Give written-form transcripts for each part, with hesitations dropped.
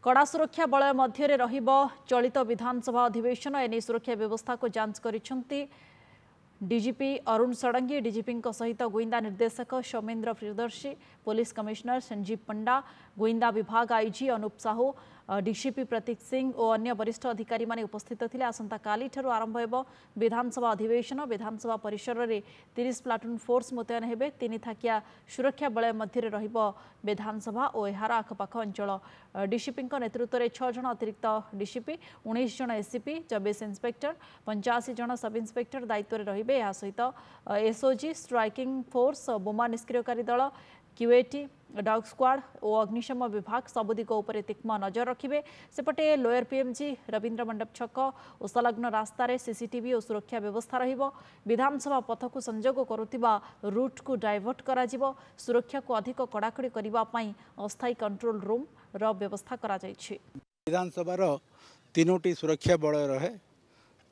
कड़ा सुरक्षा बलय मध्य चलित विधानसभा अधिवेशन एने सुरक्षा व्यवस्था को जांच करिसेंती डीजीपी अरुण षडंगी। डीजीपी सहित गुइंदा निर्देशक सौमेन्द्र प्रियदर्शी, पुलिस कमिश्नर संजीव पंडा, गुइंदा विभाग आईजी अनूप साहू, डीसीपी प्रतीक सिंह और अन्य वरिष्ठ अधिकारी माने उपस्थित थिले। आसंता काली ठारू आरंभ हेबो विधानसभा अधिवेशन। विधानसभा परिसर रे 30 प्लाटून फोर्स मुतयन हेबे। 3 थाकिया सुरक्षा बलय मध्य रहिबो विधानसभा और एहार आखपाख अंचल। डीसीपी नेतृत्व में 6 जन अतिरिक्त डीसीपी, 19 जन एससीपी, 24 इन्स्पेक्टर, 85 जन सब इन्स्पेक्टर दायित्व में रहिबे। या सहित एसओजी, स्ट्राइकिंग फोर्स, बोमा निष्क्रियकारी दल, क्यूएटी, डॉग स्क्वाड और अग्निशम विभाग सबु दिग उपर तीक्ष्ण नजर रखिबे। सेपटे लोयर पीएमजी, रवींद्र मंडप छक और संलग्न रास्तार सीसीटीवी और सुरक्षा व्यवस्था रहिबो। विधानसभा पथ को संजोग करुथिबा रूट को डाइवर्ट करा जिवो। सुरक्षा को अधिक कड़ाकड़ी करबा पई अस्थायी कंट्रोल रूम रो व्यवस्था करा जायछि। विधानसभा रो 3टी सुरक्षा बलय रहे,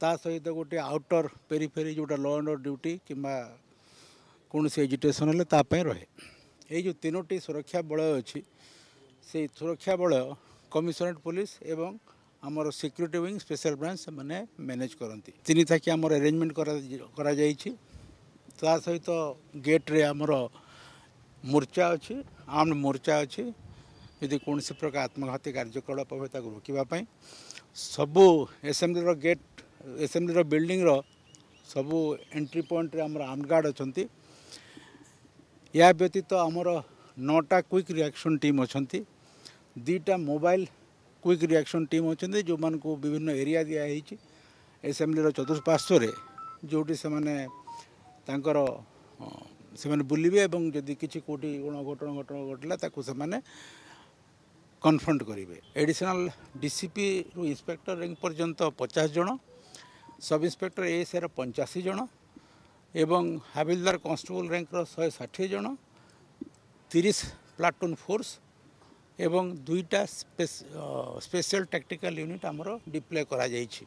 ता सहित गोटे आउटर पेरीफेरी जोटा लॉ एंड ऑर्डर ड्यूटी किंबा कौन से एजिटेशन हेले ता पई रहे। ये जो 3टी सुरक्षा बलय अच्छी से सुरक्षा बलय कमिशनरेट पुलिस एवं आमर सिक्यूरीटी विंग स्पेशल ब्रांच मैंने मैनेज करती। 3 थाकी आमर अरेंजमेंट करा जायछि। ता सहित गेट रे आमर मोर्चा अच्छी, आर्म्ड मोर्चा अच्छी। यदि कौन से प्रकार आत्मघाती कार्यकलाप हुए रोकवाई सबू एसेम्बली गेट, एसेम्बली बिल्डिंग सबू एंट्री पॉइंट रे आमर आर्म्ड गार्ड अच्छा। या व्यतीत आमर 9टा क्विक रिएक्शन टीम अच्छा, 2टा मोबाइल क्विक रिएक्शन टीम अच्छा जो मान को विभिन्न एरिया दिखाई एसेम्बली चतुष्पार्श्व जोटी से बुलवे और जदि किसी कौटी घटना घटला से कन्फ्रंट करेंगे। एडिशनल डीसीपी रु इंस्पेक्टर रैंक पर्यंत 50 जन, सब इंस्पेक्टर एएसआई 85 जन एवं हाविलदार कांस्टेबल रैंक 160 जन, 30 प्लाटून फोर्स एवं 2टा स्पेशल टैक्टिकल यूनिट आमर डिप्लॉय करा जायछि।